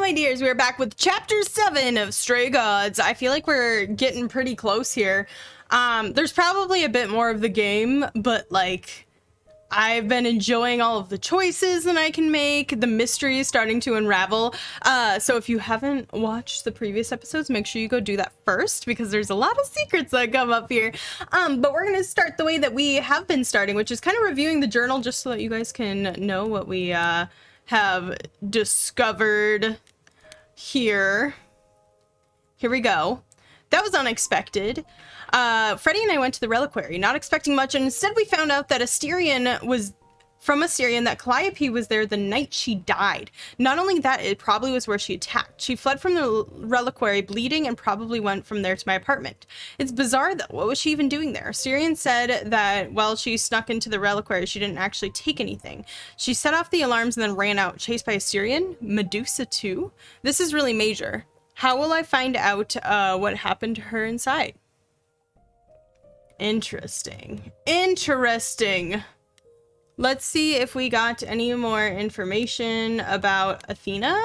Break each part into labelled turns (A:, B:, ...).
A: my dears, we're back with Chapter 7 of Stray Gods. I feel like we're getting pretty close here. There's probably a bit more of the game, but, like, I've been enjoying all of the choices that I can make. The mystery is starting to unravel. So if you haven't watched the previous episodes, make sure you go do that first, because there's a lot of secrets that come up here. But we're going to start the way that we have been starting, which is kind of reviewing the journal, just so that you guys can know what we have discovered here. Here we go. That was unexpected. Freddie and I went to the reliquary, not expecting much, and instead we found out that Asterion was from Asterion, that Calliope was there the night she died. Not only that, it probably was where she attacked. She fled from the reliquary bleeding and probably went from there to my apartment. It's bizarre though. What was she even doing there? Asterion said that while she snuck into the reliquary, she didn't actually take anything. She set off the alarms and then ran out, chased by Asterion? Medusa too? This is really major. How will I find out what happened to her inside? Interesting. Interesting. Let's see if we got any more information about Athena.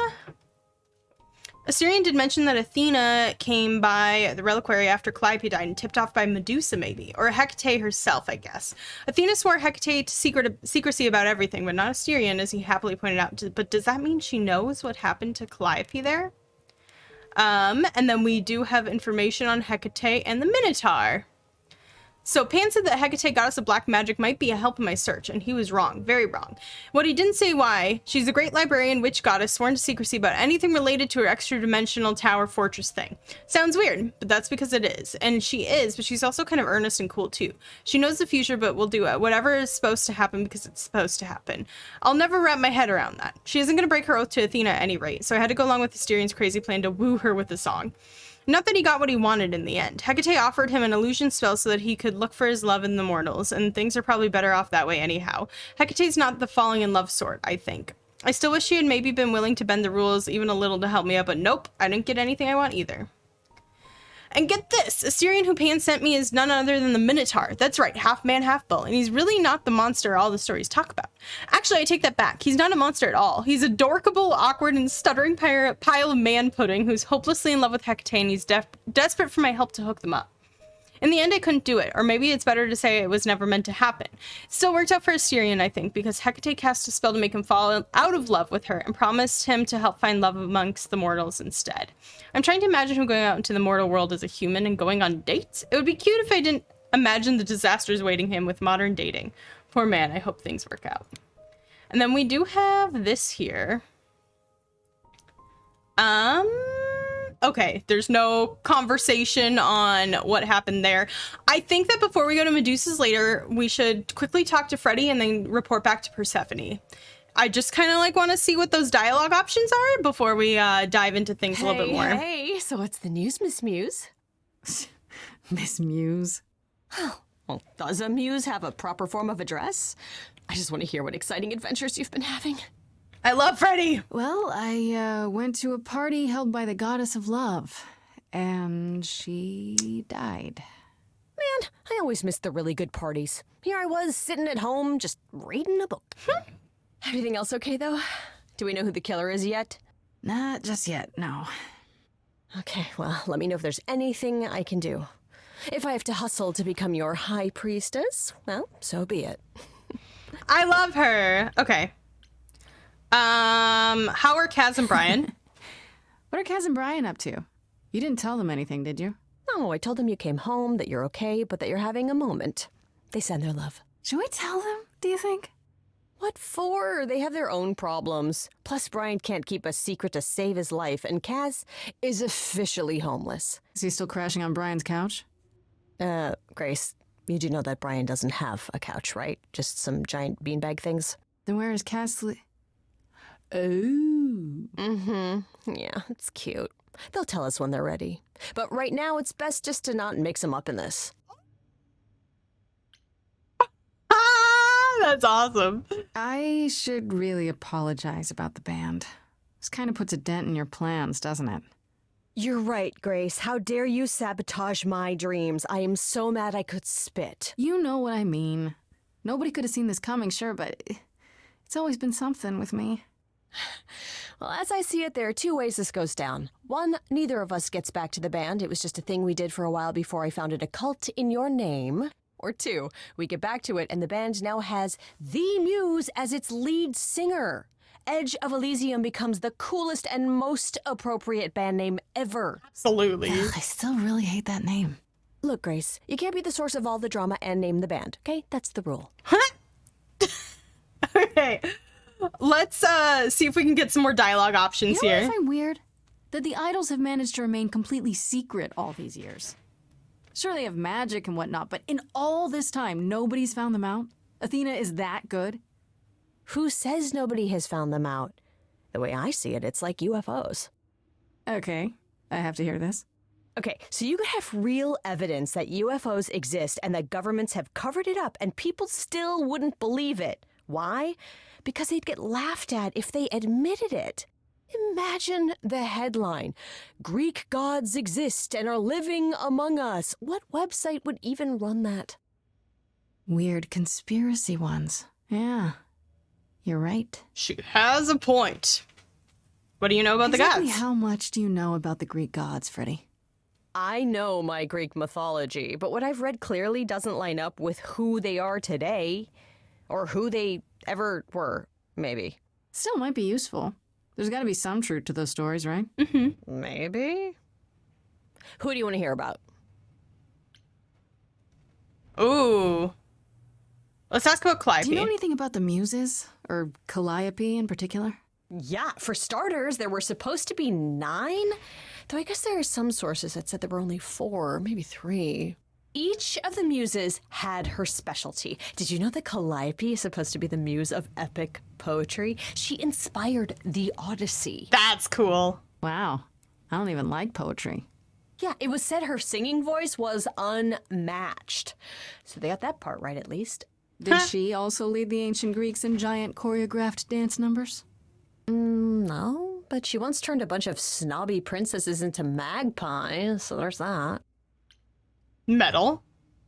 A: Asterion did mention that Athena came by the reliquary after Calliope died and tipped off by Medusa, maybe. Or Hecate herself, I guess. Athena swore Hecate to secrecy about everything, but not Asterion, as he happily pointed out. But does that mean she knows what happened to Calliope there? And then we do have information on Hecate and the Minotaur. So Pan said that Hecate, goddess of black magic, might be a help in my search, and he was wrong, very wrong. What he didn't say why, she's a great librarian witch goddess sworn to secrecy about anything related to her extra-dimensional tower fortress thing. Sounds weird, but that's because it is. And she is, but she's also kind of earnest and cool too. She knows the future, but will do it. Whatever is supposed to happen because it's supposed to happen. I'll never wrap my head around that. She isn't going to break her oath to Athena at any rate, so I had to go along with Asterion's crazy plan to woo her with a song. Not that he got what he wanted in the end. Hecate offered him an illusion spell so that he could look for his love in the mortals, and things are probably better off that way anyhow. Hecate's not the falling in love sort, I think. I still wish she had maybe been willing to bend the rules even a little to help me out, but nope, I didn't get anything I want either. And get this, Asterion who Pan sent me is none other than the Minotaur. That's right, half man, half bull, and he's really not the monster all the stories talk about. Actually, I take that back. He's not a monster at all. He's a dorkable, awkward, and stuttering pile of man pudding who's hopelessly in love with Hecate, and he's desperate for my help to hook them up. In the end, I couldn't do it, or maybe it's better to say it was never meant to happen. It still worked out for Asterion, I think, because Hecate cast a spell to make him fall out of love with her and promised him to help find love amongst the mortals instead. I'm trying to imagine him going out into the mortal world as a human and going on dates. It would be cute if I didn't imagine the disasters awaiting him with modern dating. Poor man, I hope things work out. And then we do have this here. Okay, there's no conversation on what happened there. I think that before we go to Medusa's later, we should quickly talk to Freddie and then report back to Persephone. I just kind of like want to see what those dialogue options are before we dive into things a little bit more.
B: Hey, so what's the news, Miss Muse?
C: Miss Muse?
B: Well, does a muse have a proper form of address? I just want to hear what exciting adventures you've been having.
A: I love Freddie!
C: Well, I went to a party held by the goddess of love, and she died.
B: Man, I always miss the really good parties. Here I was, sitting at home, just reading a book. Everything else okay, though? Do we know who the killer is yet?
C: Not just yet, no.
B: Okay, well, let me know if there's anything I can do. If I have to hustle to become your high priestess, well, so be it.
A: I love her! Okay. How are Kaz and Brian?
C: What are Kaz and Brian up to? You didn't tell them anything, did you?
B: No, I told them you came home, that you're okay, but that you're having a moment. They send their love.
C: Should we tell them, do you think?
B: What for? They have their own problems. Plus, Brian can't keep a secret to save his life, and Kaz is officially homeless.
C: Is he still crashing on Brian's couch?
B: Grace, you do know that Brian doesn't have a couch, right? Just some giant beanbag things?
C: Then where is Kaz Oh.
B: Mm-hmm. Yeah, it's cute. They'll tell us when they're ready. But right now, it's best just to not mix them up in this.
A: That's awesome.
C: I should really apologize about the band. This kind of puts a dent in your plans, doesn't it?
B: You're right, Grace. How dare you sabotage my dreams? I am so mad I could spit.
C: You know what I mean. Nobody could have seen this coming, sure, but it's always been something with me.
B: Well, as I see it, there are two ways this goes down. One, neither of us gets back to the band. It was just a thing we did for a while before I founded a cult in your name. Or two, we get back to it and the band now has the Muse as its lead singer. Edge of Elysium becomes the coolest and most appropriate band name ever.
A: Absolutely.
C: Ugh, I still really hate that name.
B: Look, Grace, you can't be the source of all the drama and name the band, okay? That's the rule.
A: Okay. Let's see if we can get some more dialogue options
C: You know what I
A: here.
C: find weird? That the idols have managed to remain completely secret all these years. Sure, they have magic and whatnot, but in all this time, nobody's found them out? Athena is that good?
B: Who says nobody has found them out? The way I see it, it's like UFOs.
C: Okay, I have to hear this.
B: Okay, so you could have real evidence that UFOs exist and that governments have covered it up and people still wouldn't believe it. Why? Because they'd get laughed at if they admitted it. Imagine the headline, Greek gods exist and are living among us. What website would even run that?
C: Weird conspiracy ones. Yeah, you're right.
A: She has a point. What do you know about the
C: Exactly
A: gods?
C: how much do you know about the Greek gods, Freddie?
B: I know my Greek mythology, but what I've read clearly doesn't line up with who they are today. Or who they ever were, maybe.
C: Still might be useful. There's got to be some truth to those stories, right?
B: Maybe? Who do you want to hear about?
A: Ooh. Let's ask about Calliope.
C: Do you know anything about the Muses? Or Calliope in particular?
B: Yeah, for starters, there were supposed to be 9. Though I guess there are some sources that said there were only 4, maybe 3. Each of the muses had her specialty. Did you know that Calliope is supposed to be the muse of epic poetry? She inspired the Odyssey.
A: That's cool.
C: Wow. I don't even like poetry.
B: Yeah, it was said her singing voice was unmatched. So they got that part right, at least.
C: Did she also lead the ancient Greeks in giant choreographed dance numbers?
B: No, but she once turned a bunch of snobby princesses into magpies, so there's that.
A: Metal.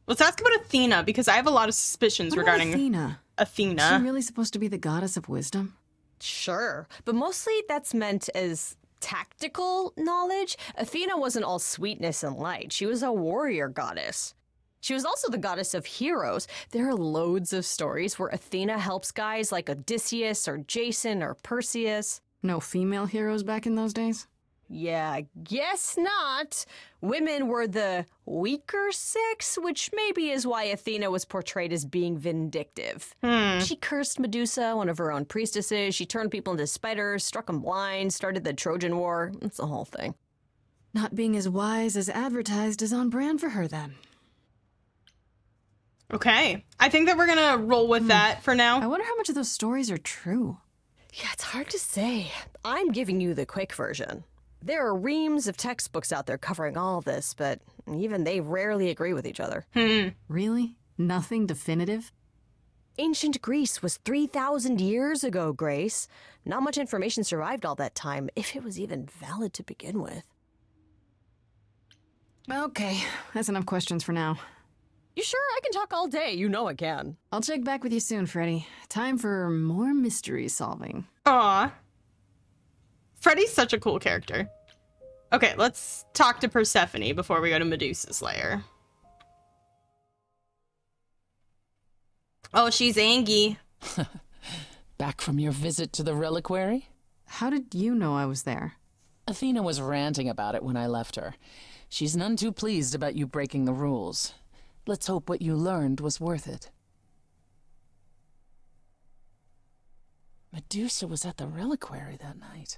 A: Let's ask about Athena, because I have a lot of suspicions
C: What about
A: regarding
C: Athena?
A: Athena.
C: Is she really supposed to be the goddess of wisdom?
B: Sure, but mostly that's meant as tactical knowledge. Athena wasn't all sweetness and light. She was a warrior goddess. She was also the goddess of heroes. There are loads of stories where Athena helps guys like Odysseus or Jason or Perseus.
C: No female heroes back in those days?
B: Yeah, guess not. Women were the weaker sex, which maybe is why Athena was portrayed as being vindictive. She cursed Medusa, one of her own priestesses. She turned people into spiders, struck them blind, started the Trojan War. It's the whole thing.
C: Not being as wise as advertised is on brand for her then.
A: Okay. I think that we're going to roll with that for
C: I
A: now.
C: wonder how much of those stories are true.
B: Yeah, it's hard to say. I'm giving you the quick version. There are reams of textbooks out there covering all this, but even they rarely agree with each other.
C: Really? Nothing definitive?
B: Ancient Greece was 3,000 years ago, Grace. Not much information survived all that time, if it was even valid to begin with.
C: Okay, that's enough questions for now.
B: You sure? I can talk all day. You know I can.
C: I'll check back with you soon, Freddie. Time for more mystery solving.
A: Aw. Freddie's such a cool character. Okay, let's talk to Persephone before we go to Medusa's lair. Oh, she's angry.
D: Back from your visit to the reliquary?
C: How did you know I was there?
D: Athena was ranting about it when I left her. She's none too pleased about you breaking the rules. Let's hope what you learned was worth it. Medusa was at the reliquary that night.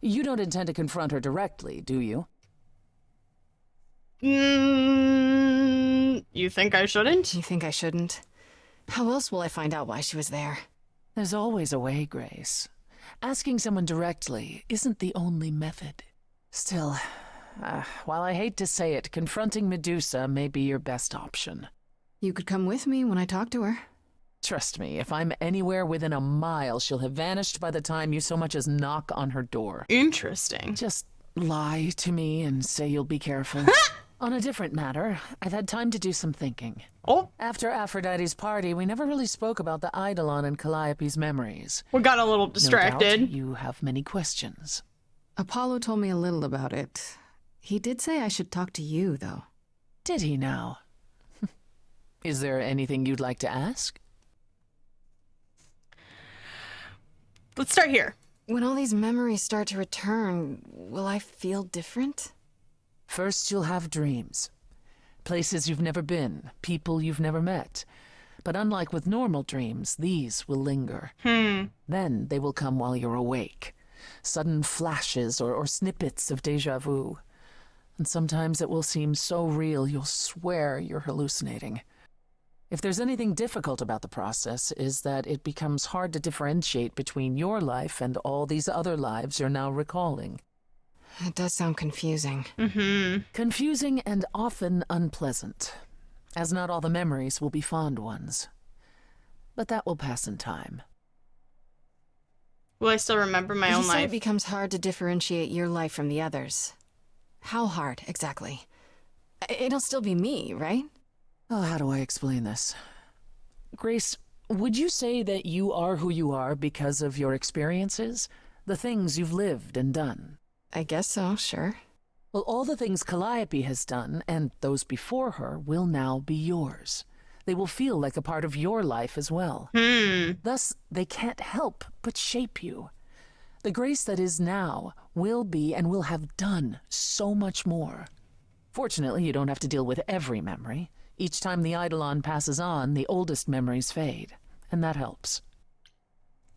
D: You don't intend to confront her directly, do you?
A: You think I shouldn't?
C: You think I shouldn't? How else will I find out why she was there?
D: There's always a way, Grace. Asking someone directly isn't the only method. Still, while I hate to say it, confronting Medusa may be your best option.
C: You could come with me when I talk to her.
D: Trust me, if I'm anywhere within a mile, she'll have vanished by the time you so much as knock on her door.
A: Interesting.
D: Just lie to me and say you'll be careful. On a different matter, I've had time to do some thinking.
A: Oh,
D: After Aphrodite's party, we never really spoke about the Eidolon and Calliope's memories.
A: we got a little
D: No
A: distracted.
D: doubt you have many questions.
C: Apollo told me a little about it. He did say I should talk to you, though.
D: Did he now? Is there anything you'd like to ask?
A: Let's start here.
C: When all these memories start to return, will I feel different?
D: First, you'll have dreams. Places you've never been, people you've never met. But unlike with normal dreams, these will linger. Then they will come while you're awake. Sudden flashes or snippets of déjà vu. And sometimes it will seem so real you'll swear you're hallucinating. If there's anything difficult about the process, is that it becomes hard to differentiate between your life and all these other lives you're now recalling.
C: It does sound confusing.
D: Confusing and often unpleasant, as not all the memories will be fond ones. But that will pass in time.
A: Will I still remember my
C: You
A: own
C: said
A: life?
C: it becomes hard to differentiate your life from the others. How hard, exactly? It'll still be me, right?
D: Oh, how do I explain this? Grace, would you say that you are who you are because of your experiences? The things you've lived and done?
C: I guess so, sure.
D: Well, all the things Calliope has done, and those before her, will now be yours. They will feel like a part of your life as well. Thus, they can't help but shape you. The Grace that is now will be and will have done so much more. Fortunately, you don't have to deal with every memory. Each time the Eidolon passes on, the oldest memories fade, and that helps.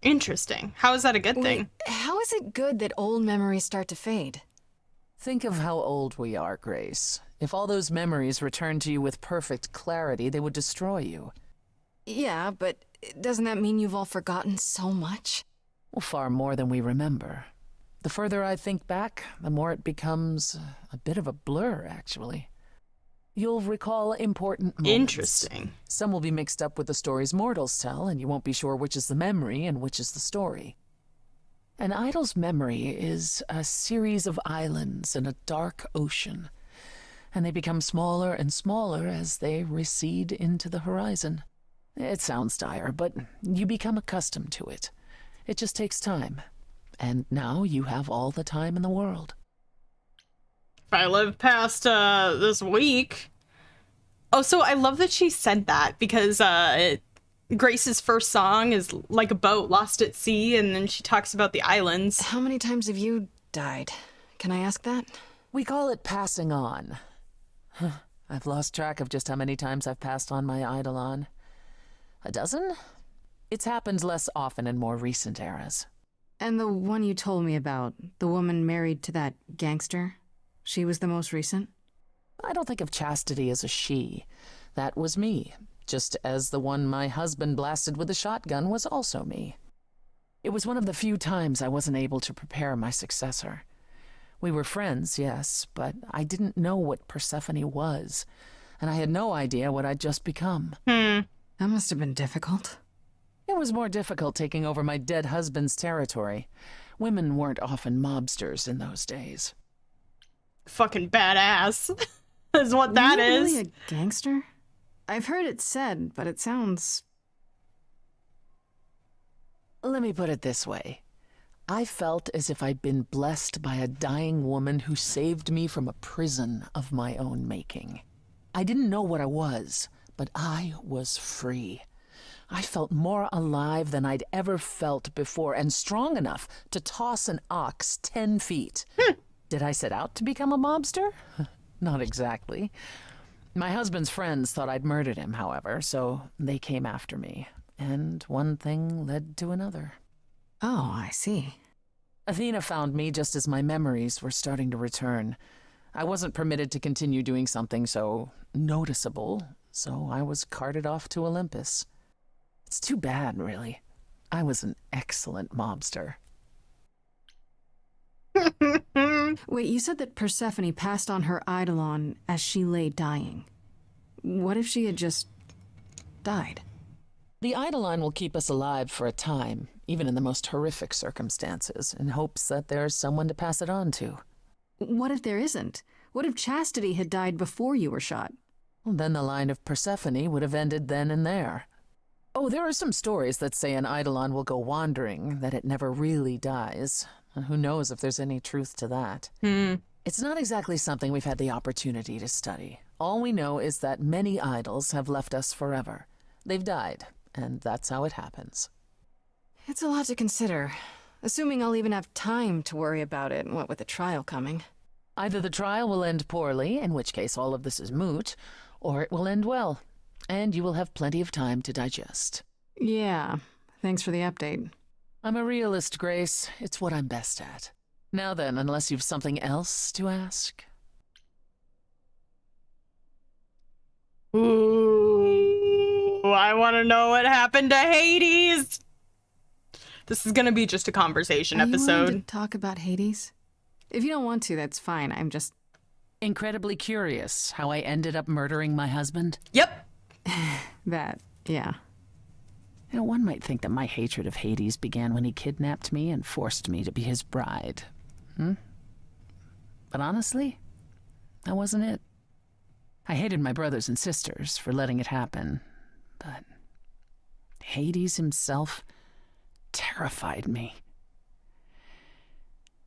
A: Interesting. How is that a good thing?
C: Wait, how is it good that old memories start to fade?
D: Think of how old we are, Grace. If all those memories returned to you with perfect clarity, they would destroy you.
C: Yeah, but doesn't that mean you've all forgotten so much?
D: Well, far more than we remember. The further I think back, the more it becomes a bit of a blur, actually. You'll recall important moments.
A: Interesting.
D: Some will be mixed up with the stories mortals tell, and you won't be sure which is the memory and which is the story. An idol's memory is a series of islands in a dark ocean, and they become smaller and smaller as they recede into the horizon. It sounds dire, but you become accustomed to it. It just takes time, and now you have all the time in the world.
A: If I live past this week. Oh, so I love that she said that because Grace's first song is like a boat lost at sea, and then she talks about the islands.
C: How many times have you died? Can I ask that?
D: We call it passing on. I've lost track of just how many times I've passed on my Eidolon. A dozen? It's happened less often in more recent eras.
C: And the one you told me about, the woman married to that gangster? She was the most recent?
D: I don't think of Chastity as a she. That was me, just as the one my husband blasted with a shotgun was also me. It was one of the few times I wasn't able to prepare my successor. We were friends, yes, but I didn't know what Persephone was, and I had no idea what I'd just become.
C: That must have been difficult.
D: It was more difficult taking over my dead husband's territory. Women weren't often mobsters in those days.
A: Fucking badass is what that
C: Were you
A: is.
C: really a gangster? I've heard it said, but it sounds...
D: Let me put it this way. I felt as if I'd been blessed by a dying woman who saved me from a prison of my own making. I didn't know what I was, but I was free. I felt more alive than I'd ever felt before, and strong enough to toss an ox 10 feet. Did I set out to become a mobster? Not exactly. My husband's friends thought I'd murdered him, however, so they came after me. And one thing led to another.
C: Oh, I see.
D: Athena found me just as my memories were starting to return. I wasn't permitted to continue doing something so noticeable, so I was carted off to Olympus. It's too bad, really. I was an excellent mobster.
C: Wait, you said that Persephone passed on her Eidolon as she lay dying. What if she had just died?
D: The Eidolon will keep us alive for a time, even in the most horrific circumstances, in hopes that there's someone to pass it on to.
C: What if there isn't? What if Chastity had died before you were shot?
D: Well, then the line of Persephone would have ended then and there. Oh, there are some stories that say an Eidolon will go wandering, that it never really dies. And who knows if there's any truth to that. It's not exactly something we've had the opportunity to study. All we know is that many idols have left us forever. They've died, and that's how it happens.
C: It's a lot to consider. Assuming I'll even have time to worry about it, what with the trial coming.
D: Either the trial will end poorly, in which case all of this is moot, or it will end well, and you will have plenty of time to digest.
C: Yeah, thanks for the update.
D: I'm a realist, Grace. It's what I'm best at. Now then, unless you've something else to ask.
A: Ooh, I want to know what happened to Hades. This is going to be just a conversation
C: Are you willing
A: episode.
C: to talk about Hades? If you don't want to, that's fine. I'm just...
D: Incredibly curious how I ended up murdering my husband.
A: Yep.
C: that, yeah.
D: You know, one might think that my hatred of Hades began when he kidnapped me and forced me to be his bride. But honestly, that wasn't it. I hated my brothers and sisters for letting it happen, but Hades himself terrified me.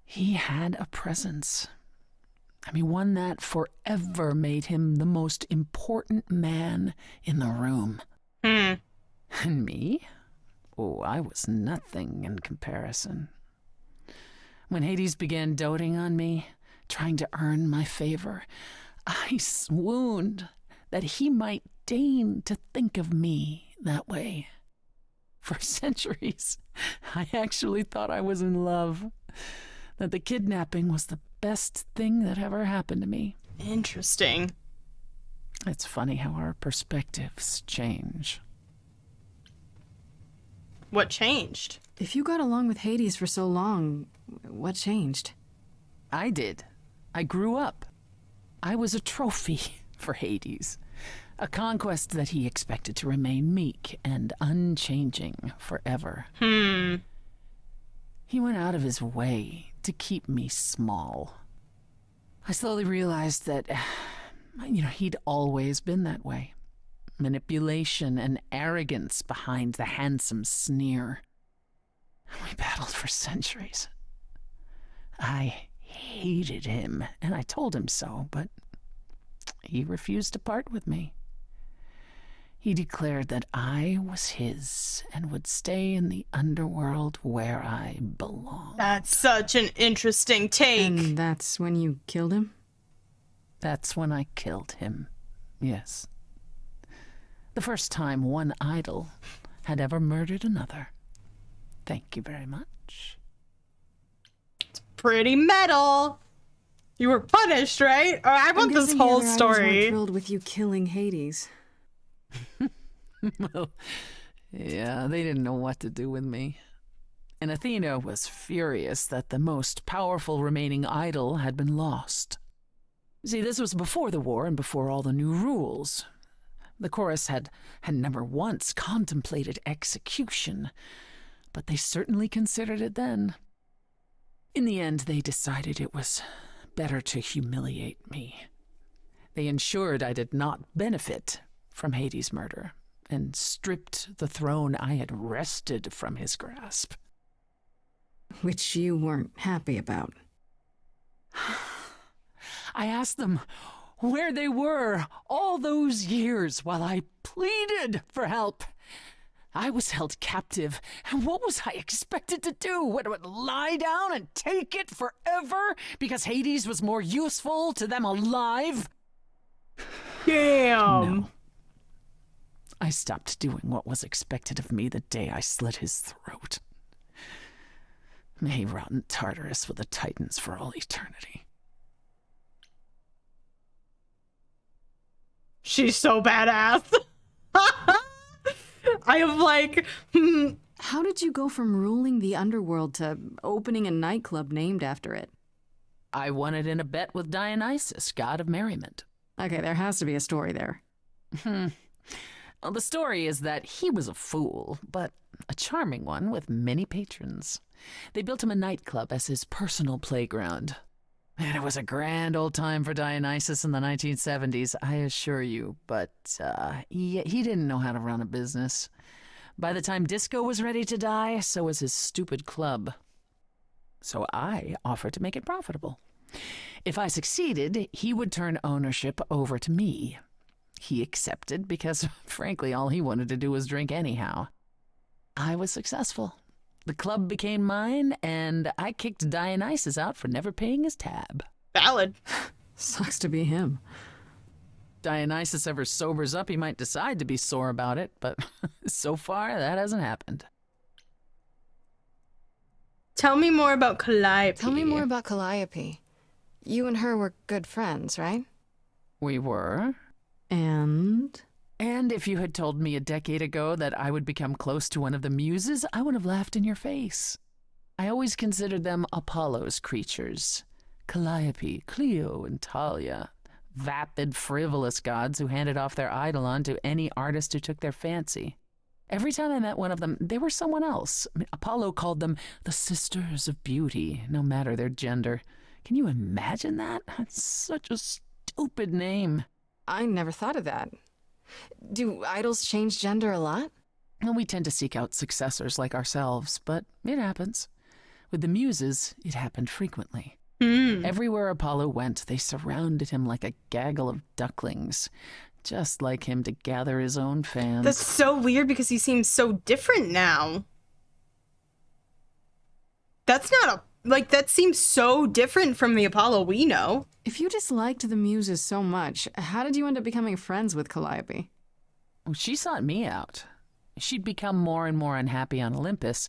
D: He had a presence. I mean, one that forever made him the most important man in the room. And me? Oh, I was nothing in comparison. When Hades began doting on me, trying to earn my favor, I swooned that he might deign to think of me that way. For centuries, I actually thought I was in love, that the kidnapping was the best thing that ever happened to me.
A: Interesting.
D: It's funny how our perspectives change.
A: What changed?
C: If you got along with Hades for so long, what changed?
D: I did. I grew up. I was a trophy for Hades. A conquest that he expected to remain meek and unchanging forever. He went out of his way to keep me small. I slowly realized that, he'd always been that way. Manipulation and arrogance behind the handsome sneer. We battled for centuries. I hated him, and I told him so, but he refused to part with me. He declared that I was his and would stay in the underworld where I belonged.
A: That's such an interesting take.
C: And that's when you killed him?
D: That's when I killed him, yes. The first time one idol had ever murdered another. Thank you very much.
A: Pretty metal. You were punished, right? Oh, I want this whole
C: I was
A: story.
C: thrilled with you killing Hades.
D: Well, yeah, they didn't know what to do with me. And Athena was furious that the most powerful remaining idol had been lost. See, this was before the war and before all the new rules. The chorus had never once contemplated execution, but they certainly considered it then. In the end, they decided it was better to humiliate me. They ensured I did not benefit from Hades' murder, and stripped the throne I had wrested from his grasp.
C: Which you weren't happy about.
D: I asked them where they were all those years while I pleaded for help. I was held captive, and what was I expected to do? What, lie down and take it forever because Hades was more useful to them alive?
A: Damn.
D: No. I stopped doing what was expected of me the day I slit his throat. May he rot in Tartarus with the Titans for all eternity.
A: She's so badass. I am like,
C: How did you go from ruling the underworld to opening a nightclub named after it?
D: I won it in a bet with Dionysus, god of merriment.
C: Okay, there has to be a story there.
D: Well, the story is that he was a fool, but a charming one with many patrons. They built him a nightclub as his personal playground. And it was a grand old time for Dionysus in the 1970s, I assure you, but he didn't know how to run a business. By the time disco was ready to die, so was his stupid club. So I offered to make it profitable. If I succeeded, he would turn ownership over to me. He accepted because, frankly, all he wanted to do was drink anyhow. I was successful. The club became mine, and I kicked Dionysus out for never paying his tab.
A: Valid.
C: Sucks to be him.
D: Dionysus ever sobers up, he might decide to be sore about it, but so far, that hasn't happened.
A: Tell me more about Calliope.
E: Tell me more about Calliope. You and her were good friends, right?
D: We were.
C: And
D: And if you had told me a decade ago that I would become close to one of the muses, I would have laughed in your face. I always considered them Apollo's creatures. Calliope, Clio, and Talia. Vapid, frivolous gods who handed off their eidolon to any artist who took their fancy. Every time I met one of them, they were someone else. Apollo called them the Sisters of Beauty, no matter their gender. Can you imagine that? That's such a stupid name.
E: I never thought of that. Do idols change gender a lot?
D: And we tend to seek out successors like ourselves, but it happens. With the muses, it happened frequently. Everywhere Apollo went, they surrounded him like a gaggle of ducklings, just like him to gather his own fans.
A: That's so weird because he seems so different now. That's not a... Like, that seems so different from the Apollo we know.
C: if you disliked the muses so much, how did you end up becoming friends with Calliope?
D: She sought me out. She'd become more and more unhappy on Olympus,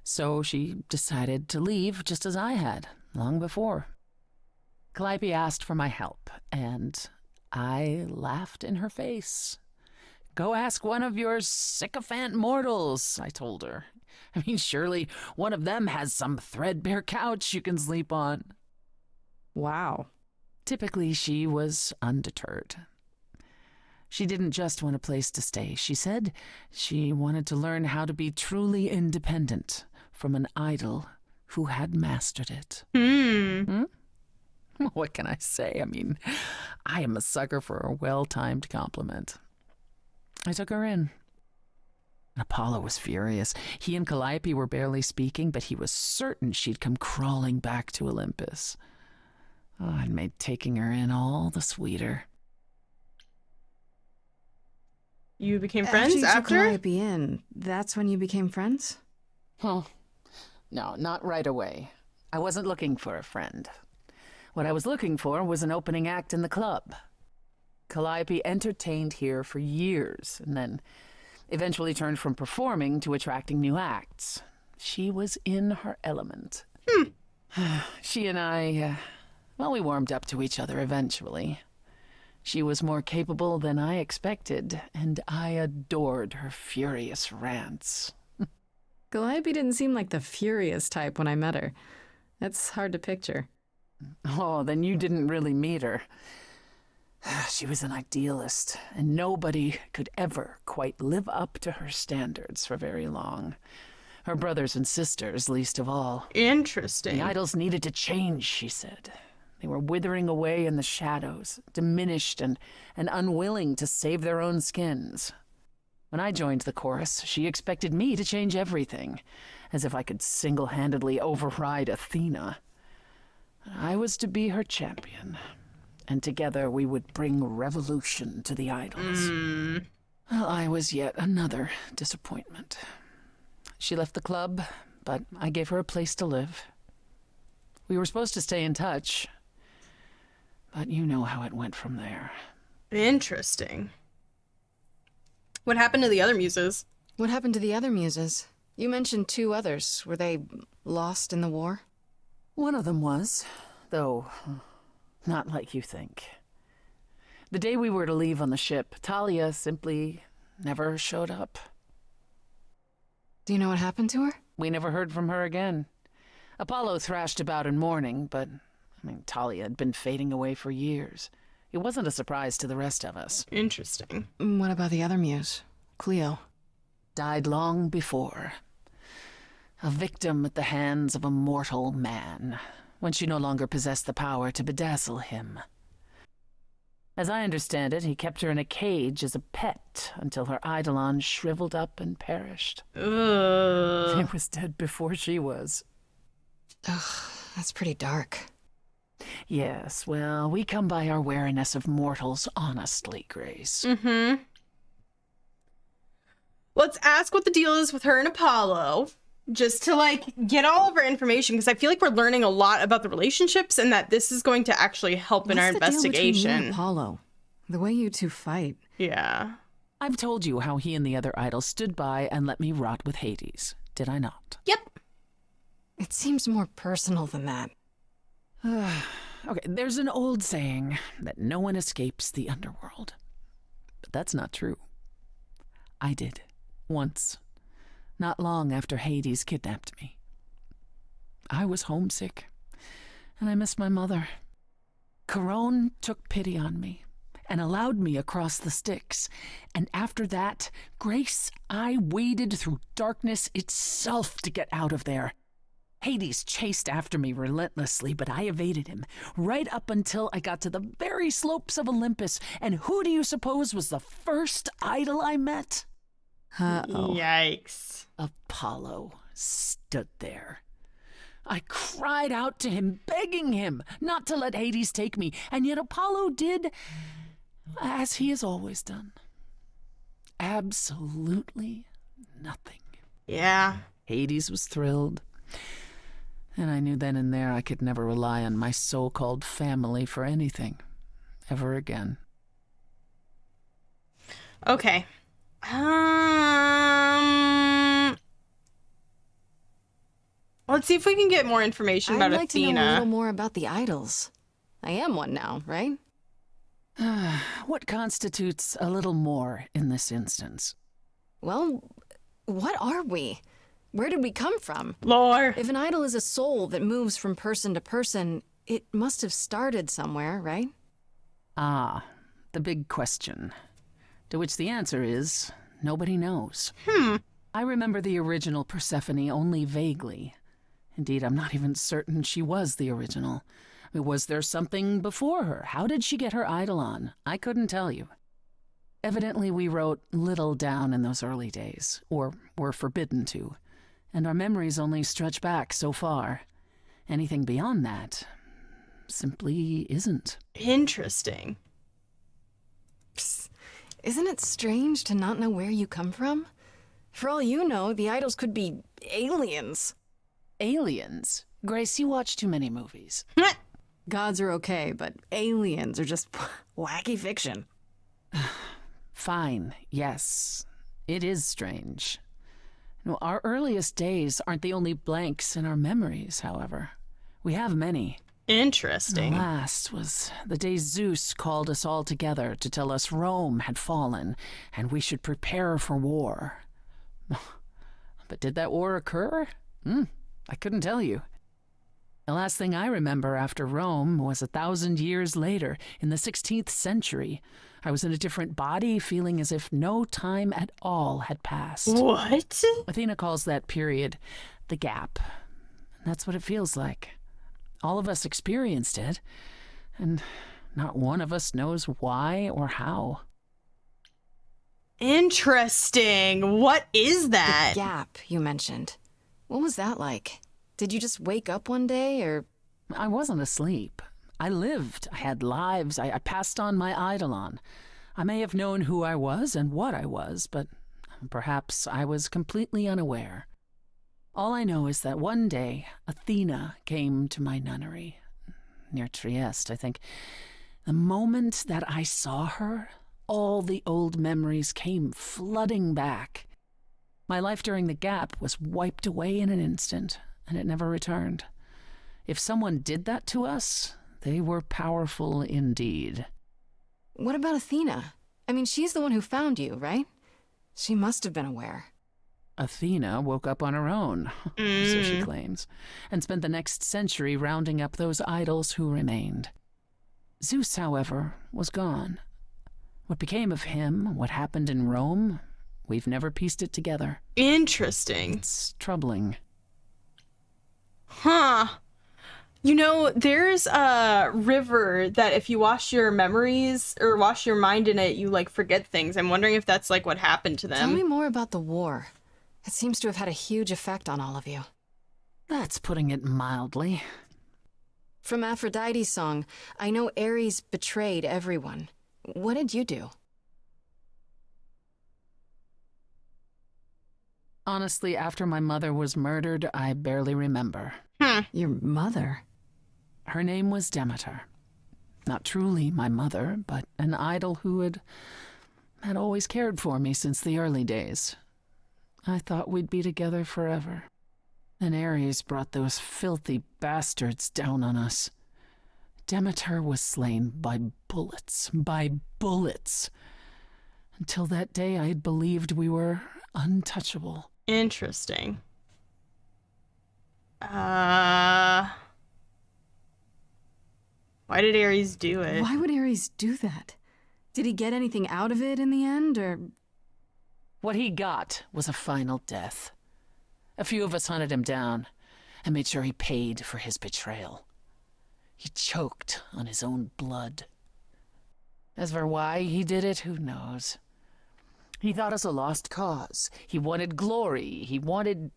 D: so she decided to leave just as I had, long before. Calliope asked for my help, and I laughed in her face. Go ask one of your sycophant mortals, I told her. I mean, surely one of them has some threadbare couch you can sleep on.
C: Wow.
D: Typically, she was undeterred. She didn't just want a place to stay. She said she wanted to learn how to be truly independent from an idol who had mastered it. What can I say? I mean, I am a sucker for a well-timed compliment. I took her in. Apollo was furious. He and Calliope were barely speaking, but he was certain she'd come crawling back to Olympus. Oh, it made taking her in all the sweeter.
A: You became friends
C: you took
A: after?
C: Calliope in, that's when you became friends?
D: Oh, no, not right away. I wasn't looking for a friend. What I was looking for was an opening act in the club. Calliope entertained here for years, and then eventually turned from performing to attracting new acts. She was in her element. She and I, we warmed up to each other eventually. She was more capable than I expected, and I adored her furious rants.
C: Calliope didn't seem like the furious type when I met her. That's hard to picture.
D: Oh, then you didn't really meet her. She was an idealist, and nobody could ever quite live up to her standards for very long. Her brothers and sisters, least of all.
A: Interesting.
D: The idols needed to change, she said. They were withering away in the shadows, diminished and unwilling to save their own skins. When I joined the chorus, she expected me to change everything, as if I could single-handedly override Athena. I was to be her champion, and together we would bring revolution to the idols. Well, I was yet another disappointment. She left the club, but I gave her a place to live. We were supposed to stay in touch, but you know how it went from there.
A: Interesting. What happened to the other muses?
E: What happened to the other muses? You mentioned 2 others. Were they lost in the war?
D: One of them was, though not like you think. The day we were to leave on the ship, Talia simply never showed up.
E: Do you know what happened to her?
D: We never heard from her again. Apollo thrashed about in mourning, but, Talia had been fading away for years. It wasn't a surprise to the rest of us.
A: Interesting.
E: What about the other muse? Cleo.
D: Died long before. A victim at the hands of a mortal man. when she no longer possessed the power to bedazzle him. As I understand it, he kept her in a cage as a pet until her eidolon shriveled up and perished.
A: Ugh.
D: He was dead before she was.
E: Ugh, that's pretty dark.
D: Yes, well, we come by our wariness of mortals honestly, Grace.
A: Mm-hmm. Let's ask what the deal is with her and Apollo, just to, like, get all of our information, because I feel like we're learning a lot about the relationships and that this is going to actually help in our
C: What's the deal between you and
A: investigation.
C: Apollo? The way you two fight.
A: Yeah.
D: I've told you how he and the other idols stood by and let me rot with Hades, did I not?
A: Yep.
E: It seems more personal than that.
D: Okay, there's an old saying that no one escapes the underworld. But that's not true. I did. Once. Not long after Hades kidnapped me. I was homesick, and I missed my mother. Charon took pity on me and allowed me across the Styx. And after that, Grace, I waded through darkness itself to get out of there. Hades chased after me relentlessly, but I evaded him, right up until I got to the very slopes of Olympus. And who do you suppose was the first idol I met?
C: Uh-oh.
A: Yikes.
D: Apollo stood there. I cried out to him, begging him not to let Hades take me, and yet Apollo did as he has always done. Absolutely nothing.
A: Yeah.
D: Hades was thrilled, and I knew then and there I could never rely on my so-called family for anything, ever again.
A: Okay. Let's see if we can get more information about
E: I'd like to know a little
A: Athena.
E: more about the idols. I am one now, right?
D: What constitutes a little more in this instance?
E: Well, what are we? Where did we come from?
A: Lore.
E: If an idol is a soul that moves from person to person, it must have started somewhere, right?
D: Ah, the big question. To which the answer is, nobody knows. I remember the original Persephone only vaguely. Indeed, I'm not even certain she was the original. Was there something before her? How did she get her eidolon? I couldn't tell you. Evidently, we wrote little down in those early days, or were forbidden to, and our memories only stretch back so far. Anything beyond that simply isn't.
A: Interesting.
E: Psst. Isn't it strange to not know where you come from? For all you know, the idols could be aliens.
D: Aliens? Grace, you watch too many movies.
C: Gods are okay, but aliens are just wacky fiction.
D: Fine, yes. It is strange. Our earliest days aren't the only blanks in our memories, however. We have many. The
A: Interesting.
D: last was the day Zeus called us all together to tell us Rome had fallen and we should prepare for war. But did that war occur? I couldn't tell you. The last thing I remember after Rome was 1,000 years later, in the 16th century. I was in a different body, feeling as if no time at all had passed.
A: What?
D: Athena calls that period the gap. And that's what it feels like. All of us experienced it, and not one of us knows why or how.
A: Interesting. What is that?
E: Gap, you mentioned. What was that like? Did you just wake up one day, or...
D: I wasn't asleep. I lived. I had lives. I passed on my eidolon. I may have known who I was and what I was, but perhaps I was completely unaware. All I know is that one day Athena came to my nunnery, near Trieste, I think. The moment that I saw her, all the old memories came flooding back. My life during the gap was wiped away in an instant, and it never returned. If someone did that to us, they were powerful indeed.
E: What about Athena? I mean, she's the one who found you, right? She must have been aware.
D: Athena woke up on her own, so she claims, and spent the next century rounding up those idols who remained. Zeus, however, was gone. What became of him, what happened in Rome, we've never pieced it together.
A: Interesting.
D: It's troubling.
A: Huh. You know, there's a river that if you wash your memories or wash your mind in it, you like forget things. I'm wondering if that's like what happened to
E: Tell me
A: them.
E: more about the war. It seems to have had a huge effect on all of you.
D: That's putting it mildly.
E: From Aphrodite's song, I know Ares betrayed everyone. What did you do?
D: Honestly, after my mother was murdered, I barely remember.
C: Your mother?
D: Her name was Demeter. Not truly my mother, but an idol who had always cared for me since the early days. I thought we'd be together forever. And Ares brought those filthy bastards down on us. Demeter was slain by bullets. Until that day, I had believed we were untouchable.
A: Interesting. Why did Ares do it?
C: Why would Ares do that? Did he get anything out of it in the end, or...
D: What he got was a final death. A few of us hunted him down and made sure he paid for his betrayal. He choked on his own blood. As for why he did it, who knows? He thought us a lost cause. He wanted glory. He wanted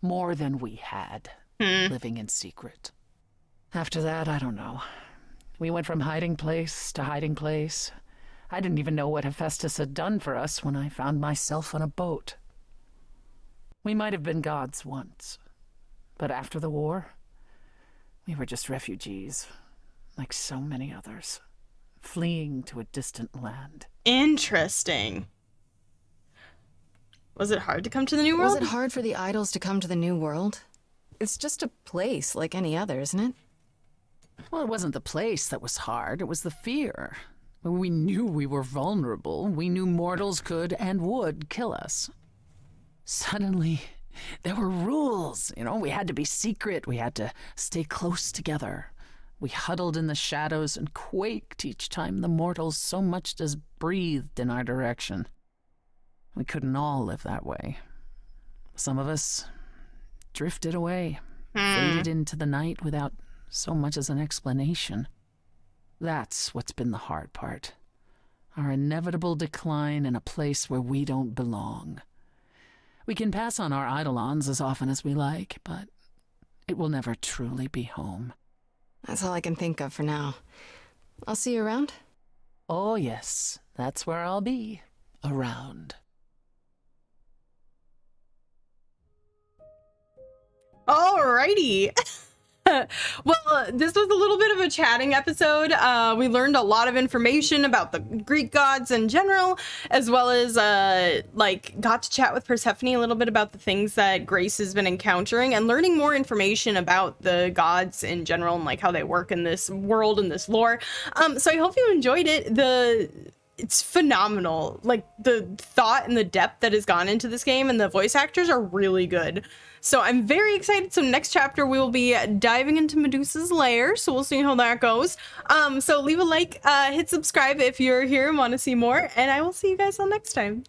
D: more than we had, living in secret. After that, I don't know. We went from hiding place to hiding place. I didn't even know what Hephaestus had done for us when I found myself on a boat. We might have been gods once, but after the war, we were just refugees, like so many others, fleeing to a distant land.
A: Interesting. Was it hard to come to the new world?
E: Was it hard for the idols to come to the new world? It's just a place like any other, isn't it?
D: Well, it wasn't the place that was hard, it was the fear. We knew we were vulnerable. We knew mortals could and would kill us. Suddenly, there were rules. We had to be secret. We had to stay close together. We huddled in the shadows and quaked each time the mortals so much as breathed in our direction. We couldn't all live that way. Some of us drifted away, faded into the night without so much as an explanation. That's what's been the hard part. Our inevitable decline in a place where we don't belong. We can pass on our eidolons as often as we like, but it will never truly be home.
E: That's all I can think of for now. I'll see you around.
D: Oh yes, that's where I'll be. Around.
A: Alrighty. Well, this was a little bit of a chatting episode. We learned a lot of information about the Greek gods in general, as well as got to chat with Persephone a little bit about the things that Grace has been encountering and learning more information about the gods in general and like how they work in this world and this lore. So I hope you enjoyed it. It's phenomenal. Like the thought and the depth that has gone into this game, and the voice actors are really good. So I'm very excited. So next chapter we will be diving into Medusa's lair. So we'll see how that goes. So leave a like, hit subscribe if you're here and want to see more, and I will see you guys all next time.